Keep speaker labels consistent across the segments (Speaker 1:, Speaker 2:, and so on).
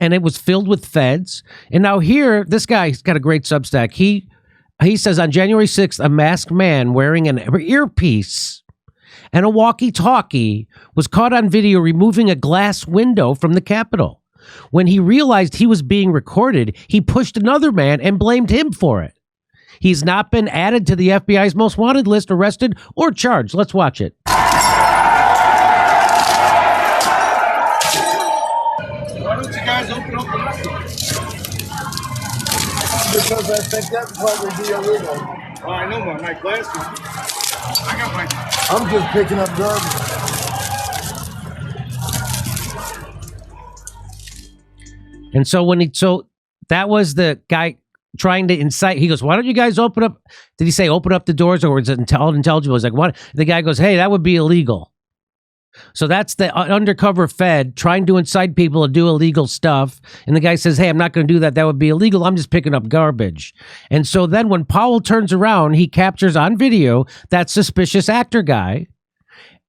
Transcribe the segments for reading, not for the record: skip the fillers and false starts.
Speaker 1: and it was filled with feds. And now here, this guy's got a great Substack. He says on January 6th, a masked man wearing an earpiece and a walkie-talkie was caught on video removing a glass window from the Capitol. When he realized he was being recorded, he pushed another man and blamed him for it. He's not been added to the FBI's most wanted list, arrested, or charged. Let's watch it.
Speaker 2: Why don't you guys open up the restaurant? Because I think that probably be illegal. Oh, I know my glasses. I got my... I'm just picking up garbage.
Speaker 1: And so that was the guy trying to incite. He goes, why don't you guys open up? Did he say open up the doors, or was it intelligible? It's like, what? The guy goes, hey, that would be illegal. So that's the undercover Fed trying to incite people to do illegal stuff. And the guy says, hey, I'm not going to do that. That would be illegal. I'm just picking up garbage. And so then when Powell turns around, he captures on video that suspicious actor guy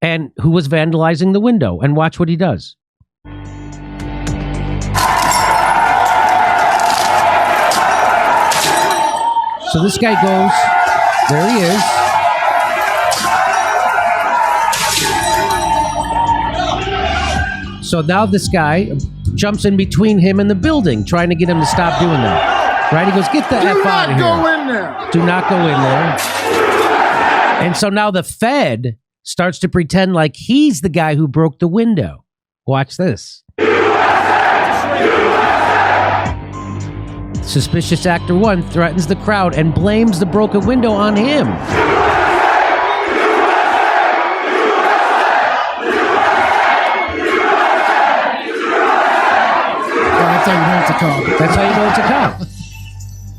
Speaker 1: and who was vandalizing the window. And watch what he does. So this guy goes, there he is. So now this guy jumps in between him and the building, trying to get him to stop doing that. Right? He goes, get the F out of here.
Speaker 2: Do not go in there.
Speaker 1: Do not go in there. And so now the Fed starts to pretend like he's the guy who broke the window. Watch this. Suspicious actor 1 threatens the crowd and blames the broken window on him.
Speaker 3: That's how you know it's a cop.
Speaker 1: That's how you know it's a cop.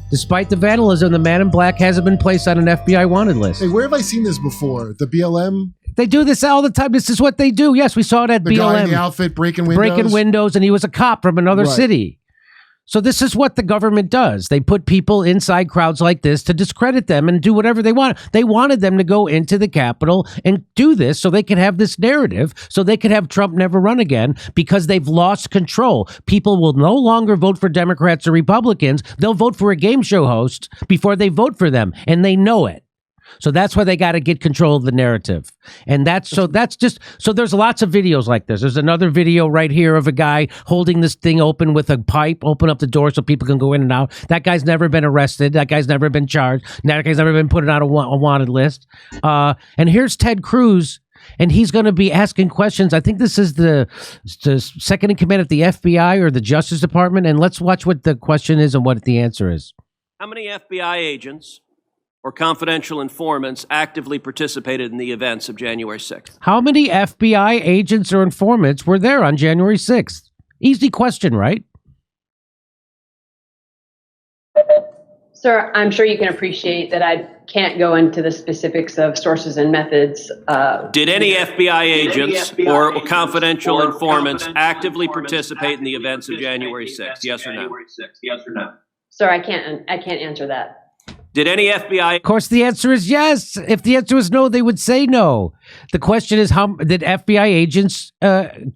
Speaker 1: Despite the vandalism, the man in black hasn't been placed on an FBI wanted list.
Speaker 3: Hey, where have I seen this before? The BLM?
Speaker 1: They do this all the time. This is what they do. Yes, we saw it at
Speaker 3: The
Speaker 1: BLM.
Speaker 3: guy in the outfit breaking windows?
Speaker 1: Breaking windows, and he was a cop from another
Speaker 3: Right.
Speaker 1: city. So this is what the government does. They put people inside crowds like this to discredit them and do whatever they want. They wanted them to go into the Capitol and do this so they could have this narrative, so they could have Trump never run again, because they've lost control. People will no longer vote for Democrats or Republicans. They'll vote for a game show host before they vote for them, and they know it. So that's why they got to get control of the narrative. And that's just, so there's lots of videos like this. There's another video right here of a guy holding this thing open with a pipe, open up the door so people can go in and out. That guy's never been arrested. That guy's never been charged. That guy's never been put on a wanted list. And here's Ted Cruz, and he's going to be asking questions. I think this is the second in command at the FBI or the Justice Department. And let's watch what the question is and what the answer is.
Speaker 4: How many FBI agents or confidential informants actively participated in the events of January 6th?
Speaker 1: How many FBI agents or informants were there on January 6th? Easy question, right?
Speaker 5: Sir, I'm sure you can appreciate that I can't go into the specifics of sources and methods.
Speaker 4: Did any FBI agents or confidential informants actively participate in the events of January 6th? Yes or no?
Speaker 5: Sir, I can't answer that.
Speaker 4: Did any FBI...
Speaker 1: Of course, the answer is yes. If the answer was no, they would say no. The question is, how did FBI agents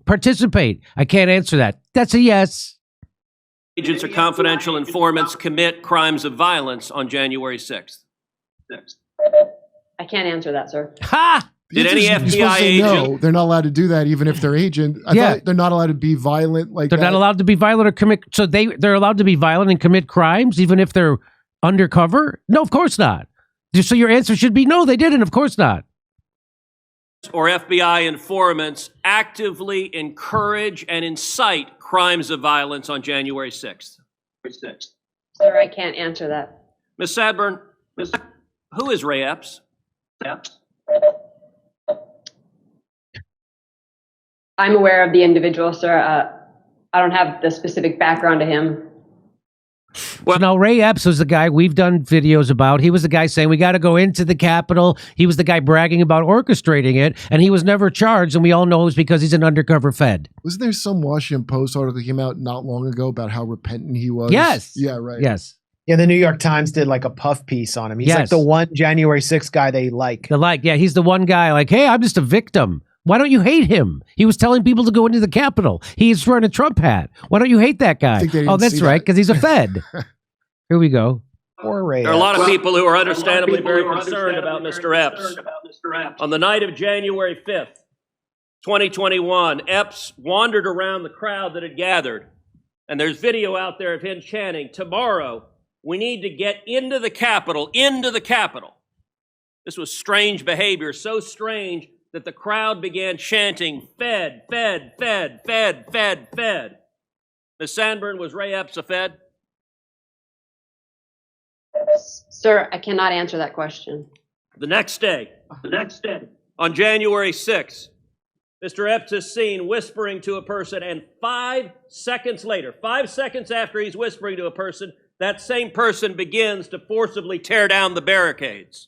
Speaker 1: participate? I can't answer that. That's a yes.
Speaker 4: Agents or confidential informants commit crimes of violence on January 6th?
Speaker 5: I can't answer that, sir.
Speaker 1: Ha!
Speaker 4: Did any
Speaker 3: You're supposed to
Speaker 4: FBI
Speaker 3: say
Speaker 4: agent...
Speaker 3: no, they're not allowed to do that even if they're agent. I thought they're not allowed to be violent like
Speaker 1: They're
Speaker 3: that.
Speaker 1: not allowed to be violent or commit... So they're allowed to be violent and commit crimes even if they're undercover? No, of course not. So your answer should be no, they didn't. Of course not.
Speaker 4: Or FBI informants actively encourage and incite crimes of violence on January 6th?
Speaker 5: Sir, I can't answer that.
Speaker 4: Ms. Sadburn, who is Ray Epps?
Speaker 5: I'm aware of the individual, sir. I don't have the specific background to him.
Speaker 1: Well, now Ray Epps was the guy we've done videos about. He was the guy saying we got to go into the Capitol. He was the guy bragging about orchestrating it, and he was never charged. And we all know it was because he's an undercover Fed.
Speaker 3: Wasn't there some Washington Post article that came out not long ago about how repentant he was?
Speaker 1: Yes.
Speaker 3: Yeah, right.
Speaker 1: Yes.
Speaker 6: Yeah, the New York Times did like a puff piece on him. He's like the one January 6th guy they like.
Speaker 1: Yeah, he's the one guy like, hey, I'm just a victim. Why don't you hate him? He was telling people to go into the Capitol. He's wearing a Trump hat. Why don't you hate that guy? Oh, that's right, because he's a Fed. Here we go.
Speaker 4: There are a lot of people who are understandably very concerned about Mr. Epps. On the night of January 5th, 2021, Epps wandered around the crowd that had gathered, and there's video out there of him chanting, "Tomorrow, we need to get into the Capitol, into the Capitol." This was strange behavior, so strange that the crowd began chanting, "Fed, Fed, Fed, Fed, Fed, Fed." Ms. Sandburn, was Ray Epps a Fed?
Speaker 5: Sir, I cannot answer that question.
Speaker 4: The next day, on January 6th, Mr. Epps is seen whispering to a person, and 5 seconds later, 5 seconds after he's whispering to a person, that same person begins to forcibly tear down the barricades.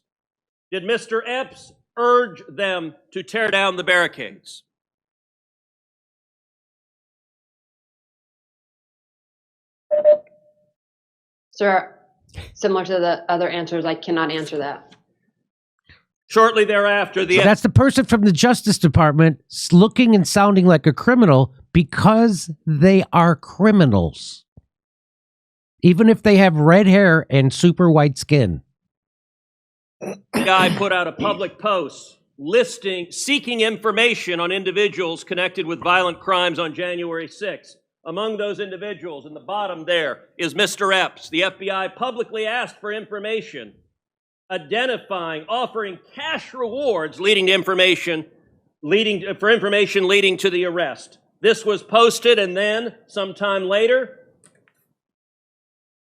Speaker 4: Did Mr. Epps urge them to tear down the barricades?
Speaker 5: Sir, similar to the other answers, I cannot answer that.
Speaker 4: Shortly thereafter,
Speaker 1: So that's the person from the Justice Department looking and sounding like a criminal because they are criminals. Even if they have red hair and super white skin.
Speaker 4: FBI put out a public post seeking information on individuals connected with violent crimes on January 6th. Among those individuals, in the bottom there, is Mr. Epps. The FBI publicly asked for information, offering cash rewards leading to information leading to the arrest. This was posted, and then, sometime later,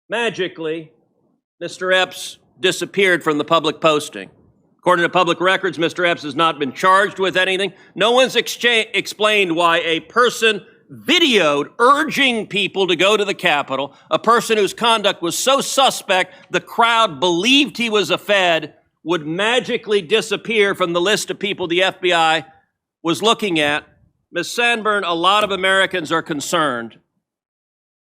Speaker 4: magically, Mr. Epps disappeared from the public posting. According to public records, Mr. Epps has not been charged with anything. No one's explained why a person videoed urging people to go to the Capitol, a person whose conduct was so suspect the crowd believed he was a Fed, would magically disappear from the list of people the FBI was looking at. Ms. Sandburn, a lot of Americans are concerned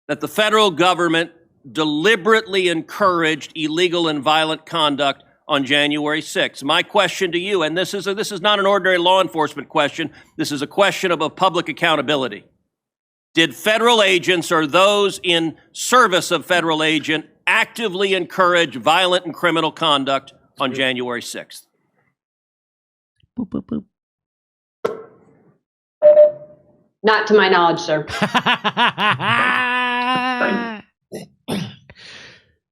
Speaker 4: that the federal government deliberately encouraged illegal and violent conduct on January 6th. My question to you, and this is not an ordinary law enforcement question, this is a question of public accountability. Did federal agents or those in service of federal agent actively encourage violent and criminal conduct on January 6th?
Speaker 1: Boop, boop, boop.
Speaker 5: Not to my knowledge, sir.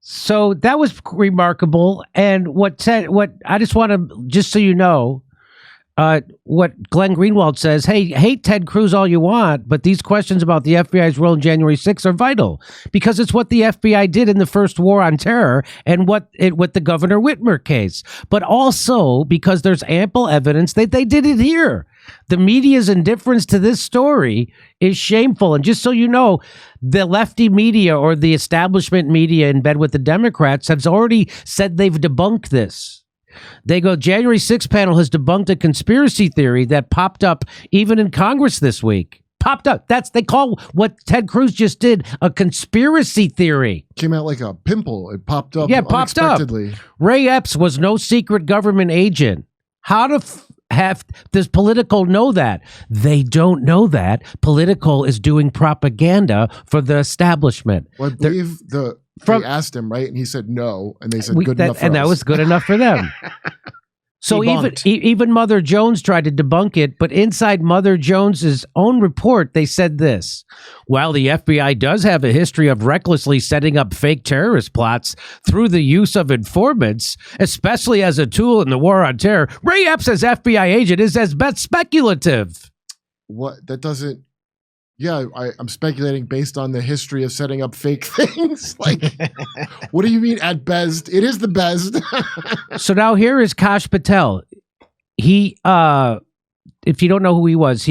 Speaker 1: So that was remarkable. And what I just want to, just so you know, what Glenn Greenwald says, hey, hate Ted Cruz all you want, but these questions about the FBI's role in January 6th are vital because it's what the FBI did in the first war on terror and with the Governor Whitmer case, but also because there's ample evidence that they did it here. The media's indifference to this story is shameful. And just so you know, the lefty media or the establishment media in bed with the Democrats has already said they've debunked this. They go, January 6th panel has debunked a conspiracy theory that popped up even in Congress this week. Popped up. They call what Ted Cruz just did a conspiracy theory.
Speaker 3: Came out like a pimple. It popped up
Speaker 1: unexpectedly. Ray Epps was no secret government agent. How does Politico know that? They don't know that. Politico is doing propaganda for the establishment.
Speaker 3: Well, I believe they asked him, right? And he said no. And they said good enough for us.
Speaker 1: And that was good enough for them. So even Mother Jones tried to debunk it, but inside Mother Jones's own report, they said this: while the FBI does have a history of recklessly setting up fake terrorist plots through the use of informants, especially as a tool in the war on terror, Ray Epps as FBI agent is as best speculative.
Speaker 3: What? That doesn't... Yeah, I'm speculating based on the history of setting up fake things. Like, what do you mean at best? It is the best.
Speaker 1: So now here is Kash Patel. He, if you don't know who he was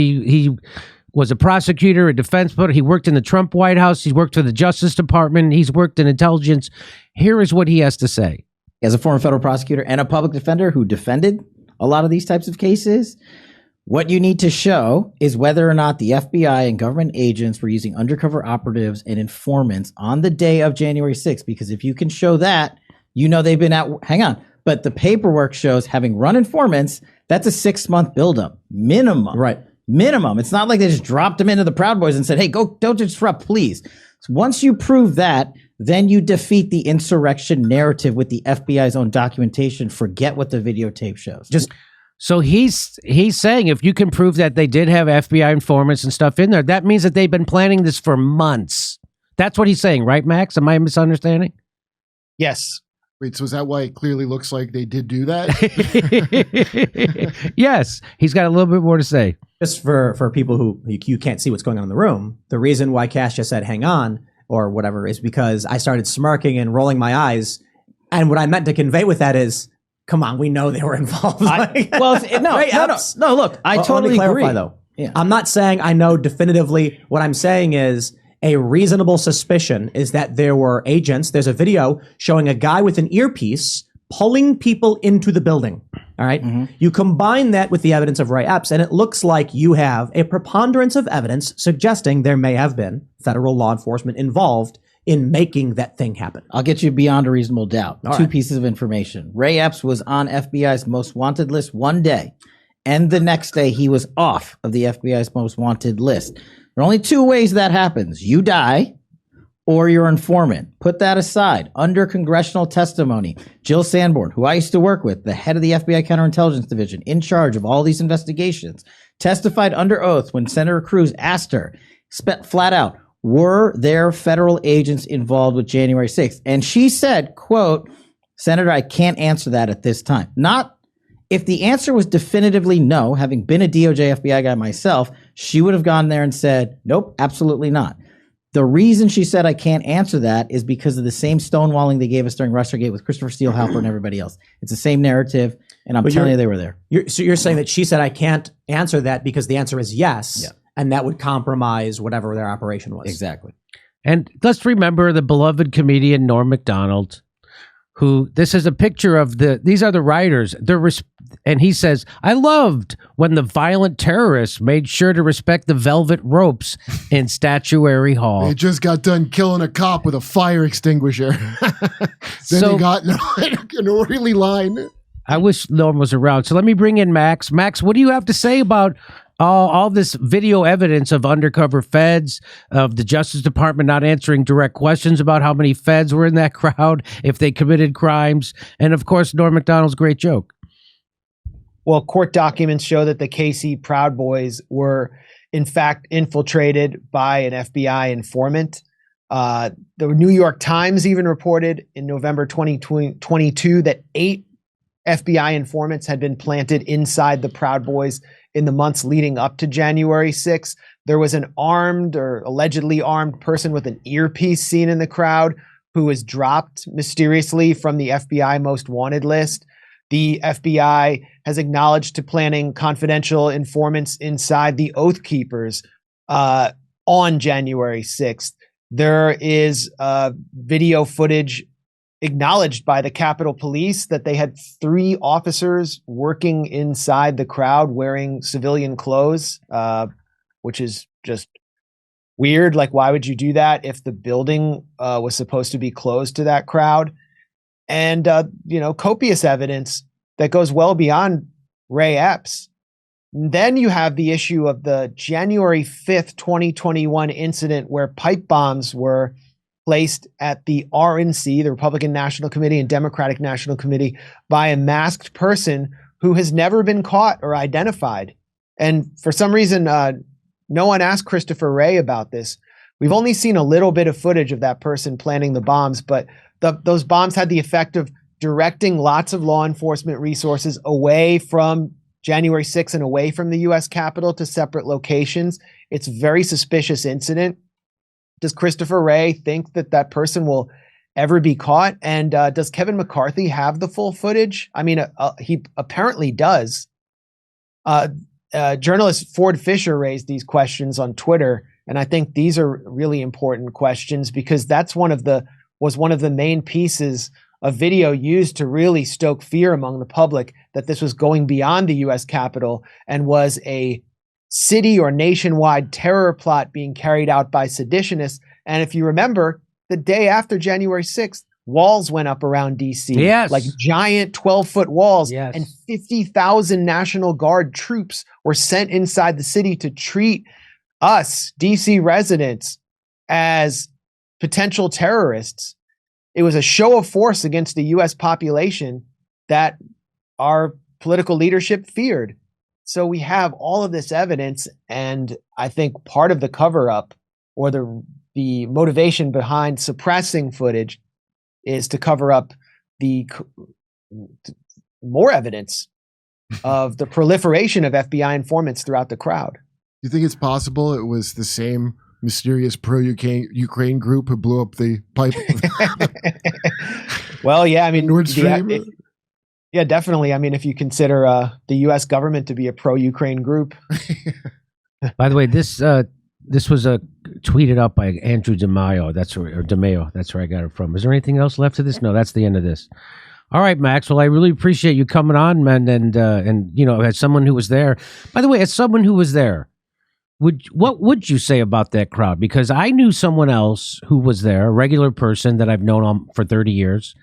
Speaker 1: a prosecutor, a defense lawyer. He worked in the Trump White House. He's worked for the Justice Department. He's worked in intelligence. Here is what he has to say.
Speaker 7: As a former federal prosecutor and a public defender who defended a lot of these types of cases, what you need to show is whether or not the FBI and government agents were using undercover operatives and informants on the day of January 6th. Because if you can show that, you know they've been out. Hang on. But the paperwork shows having run informants, That's a 6-month buildup minimum.
Speaker 8: Right.
Speaker 7: Minimum. It's not like they just dropped him into the Proud Boys and said, hey, go, don't disrupt, please. So once you prove that, then you defeat the insurrection narrative with the FBI's own documentation. Forget what the videotape shows.
Speaker 1: So he's saying if you can prove that they did have FBI informants and stuff in there, that means that they've been planning this for months. That's what he's saying, right, Max? Am I misunderstanding?
Speaker 6: Yes.
Speaker 3: Wait, so is that why it clearly looks like they did do that?
Speaker 1: Yes. He's got a little bit more to say.
Speaker 8: Just for people who you can't see what's going on in the room, the reason why Cash just said hang on or whatever is because I started smirking and rolling my eyes. And what I meant to convey with that is, come on, we know they were involved.
Speaker 7: No, look, I totally agree.
Speaker 8: Though.
Speaker 7: Yeah.
Speaker 8: I'm not saying I know definitively. What I'm saying is a reasonable suspicion is that there were agents. There's a video showing a guy with an earpiece pulling people into the building. All right.
Speaker 7: Mm-hmm.
Speaker 8: You combine that with the evidence of Ray Epps, and it looks like you have a preponderance of evidence suggesting there may have been federal law enforcement involved in making that thing happen.
Speaker 7: I'll get you beyond a reasonable doubt.
Speaker 8: All
Speaker 7: Two
Speaker 8: right.
Speaker 7: pieces of information. Ray Epps was on FBI's most wanted list one day, and the next day he was off of the FBI's most wanted list. There are only two ways that happens. You die, or your informant. Put that aside. Under congressional testimony, Jill Sanborn, who I used to work with, the head of the FBI Counterintelligence Division, in charge of all these investigations, testified under oath when Senator Cruz asked her, flat out, were there federal agents involved with January 6th? And she said, quote, Senator, I can't answer that at this time. Not if the answer was definitively no, having been a DOJ FBI guy myself, she would have gone there and said, nope, absolutely not. The reason she said I can't answer that is because of the same stonewalling they gave us during Russiagate with Christopher Steele, Halper, and everybody else. It's the same narrative, and I'm telling you they were there.
Speaker 8: So you're saying that she said I can't answer that because the answer is yes. Yeah. And that would compromise whatever their operation was.
Speaker 7: Exactly.
Speaker 1: And let's remember the beloved comedian Norm Macdonald, who this is a picture of these are the writers. And he says, I loved when the violent terrorists made sure to respect the velvet ropes in Statuary Hall.
Speaker 3: They just got done killing a cop with a fire extinguisher. Then they got an orderly line.
Speaker 1: I wish Norm was around. So let me bring in Max. Max, what do you have to say about all this video evidence of undercover feds, of the Justice Department not answering direct questions about how many feds were in that crowd, if they committed crimes, and of course, Norm Macdonald's great joke?
Speaker 6: Well, court documents show that the KC Proud Boys were, in fact, infiltrated by an FBI informant. The New York Times even reported in November 2022 that 8 FBI informants had been planted inside the Proud Boys in the months leading up to January 6th. There was an armed or allegedly armed person with an earpiece seen in the crowd who was dropped mysteriously from the FBI most wanted list. The FBI has acknowledged to planting confidential informants inside the Oath Keepers on January 6th. There is video footage acknowledged by the Capitol Police that they had 3 officers working inside the crowd wearing civilian clothes, which is just weird. Like, why would you do that if the building was supposed to be closed to that crowd? And, copious evidence that goes well beyond Ray Epps. And then you have the issue of the January 5th, 2021 incident where pipe bombs were placed at the RNC, the Republican National Committee and Democratic National Committee, by a masked person who has never been caught or identified. And for some reason, no one asked Christopher Wray about this. We've only seen a little bit of footage of that person planting the bombs, but those bombs had the effect of directing lots of law enforcement resources away from January 6th and away from the U.S. Capitol to separate locations. It's a very suspicious incident. Does Christopher Wray think that person will ever be caught? And does Kevin McCarthy have the full footage? I mean, he apparently does. Journalist Ford Fisher raised these questions on Twitter, and I think these are really important questions because that's was one of the main pieces of video used to really stoke fear among the public that this was going beyond the U.S. Capitol and was a city or nationwide terror plot being carried out by seditionists. And if you remember, the day after January 6th, walls went up around DC.
Speaker 1: Yes.
Speaker 6: Like giant 12-foot walls.
Speaker 1: Yes.
Speaker 6: And 50,000 National Guard troops were sent inside the city to treat us, DC residents, as potential terrorists. It was a show of force against the US population that our political leadership feared. So we have all of this evidence, and I think part of the cover-up or the motivation behind suppressing footage is to cover up the more evidence of the proliferation of FBI informants throughout the crowd.
Speaker 3: Do you think it's possible it was the same mysterious pro-Ukraine group who blew up the pipe?
Speaker 6: Well, yeah, I mean,
Speaker 3: Nord Stream?
Speaker 6: yeah, definitely. I mean, if you consider the U.S. government to be a pro-Ukraine group.
Speaker 1: By the way, this was tweeted up by Andrew DeMaio. That's where I got it from. Is there anything else left to this? No, that's the end of this. All right, Max. Well, I really appreciate you coming on, man. And you know, as someone who was there, by the way, as someone who was there, what would you say about that crowd? Because I knew someone else who was there, a regular person that I've known for 30 years.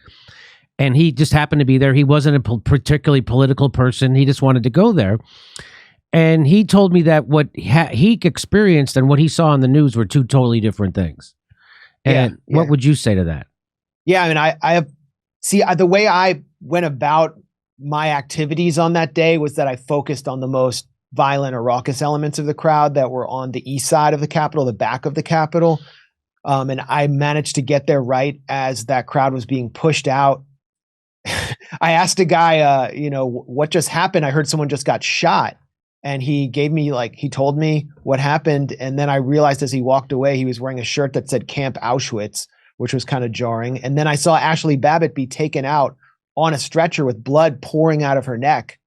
Speaker 1: And he just happened to be there. He wasn't a particularly political person. He just wanted to go there. And he told me that what he experienced and what he saw on the news were two totally different things. And what would you say to that?
Speaker 6: Yeah, I mean, I have the way I went about my activities on that day was that I focused on the most violent or raucous elements of the crowd that were on the east side of the Capitol, the back of the Capitol. And I managed to get there right as that crowd was being pushed out. I asked a guy, what just happened? I heard someone just got shot. And he told me what happened. And then I realized as he walked away, he was wearing a shirt that said Camp Auschwitz, which was kind of jarring. And then I saw Ashley Babbitt be taken out on a stretcher with blood pouring out of her neck.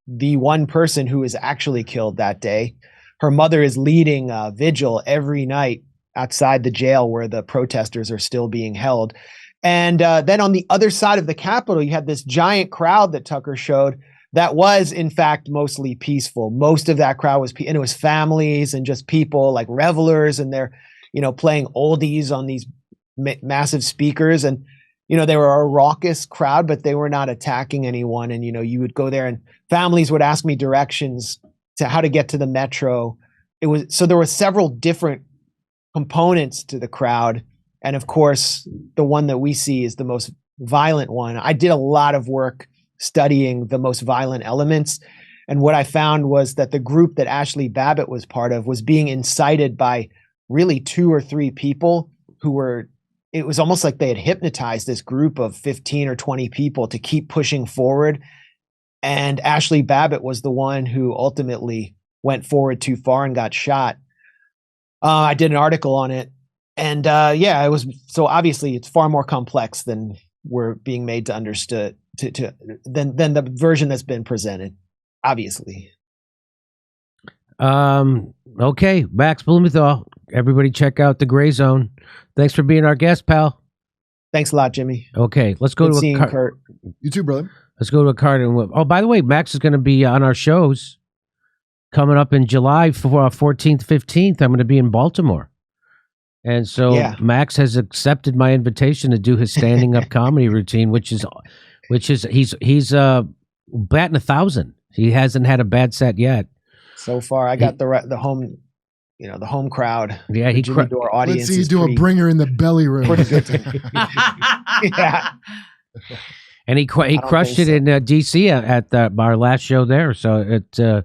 Speaker 6: The one person who was actually killed that day. Her mother is leading a vigil every night outside the jail where the protesters are still being held. And then on the other side of the Capitol, you had this giant crowd that Tucker showed that was, in fact, mostly peaceful. Most of that crowd was, and it was families and just people like revelers, and they're, playing oldies on these massive speakers. And, they were a raucous crowd, but they were not attacking anyone. And, you would go there and families would ask me directions to how to get to the metro. So there were several different components to the crowd. And of course, the one that we see is the most violent one. I did a lot of work studying the most violent elements. And what I found was that the group that Ashley Babbitt was part of was being incited by really 2 or 3 people it was almost like they had hypnotized this group of 15 or 20 people to keep pushing forward. And Ashley Babbitt was the one who ultimately went forward too far and got shot. I did an article on it. And it was, so obviously it's far more complex than we're being made to understand than the version that's been presented, obviously.
Speaker 1: Okay, Max Blumenthal. Everybody check out the Grayzone. Thanks for being our guest, pal.
Speaker 6: Thanks a lot, Jimmy.
Speaker 1: Okay, let's go
Speaker 6: Good
Speaker 1: to
Speaker 6: Kurt.
Speaker 3: You too, brother.
Speaker 1: Let's go to a card. Oh, by the way, Max is going to be on our shows coming up in July 14th, 15th. I'm going to be in Baltimore. And so Max has accepted my invitation to do his standing up comedy routine, which is he's batting 1,000. He hasn't had a bad set yet.
Speaker 6: So far, I got the home, the home crowd.
Speaker 1: Yeah, he
Speaker 6: Jimmy Dore audience.
Speaker 3: Let's see you do a bringer in the belly room.
Speaker 6: Pretty good. Yeah.
Speaker 1: And he crushed it in D.C. at our last show there. So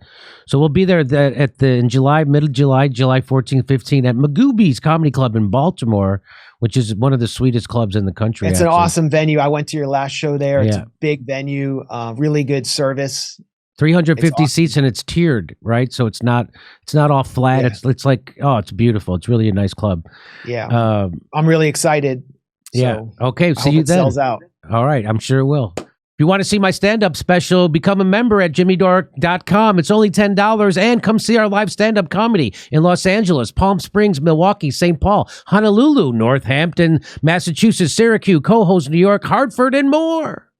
Speaker 1: we'll be there in July, middle July, July 14th, 15th at Magooby's Comedy Club in Baltimore, which is one of the sweetest clubs in the country.
Speaker 6: It's an awesome venue. I went to your last show there. It's a big venue, really good service.
Speaker 1: 350 seats, and it's tiered, right? So it's not all flat. Yeah. It's like, it's beautiful. It's really a nice club.
Speaker 6: Yeah. I'm really excited.
Speaker 1: Yeah. Okay. See you then.
Speaker 6: Sells out.
Speaker 1: All right. I'm sure it will. If you want to see my stand-up special, become a member at jimmydore.com. It's only $10, and come see our live stand-up comedy in Los Angeles, Palm Springs, Milwaukee, St. Paul, Honolulu, Northampton, Massachusetts, Syracuse, Cohoes, New York, Hartford, and more.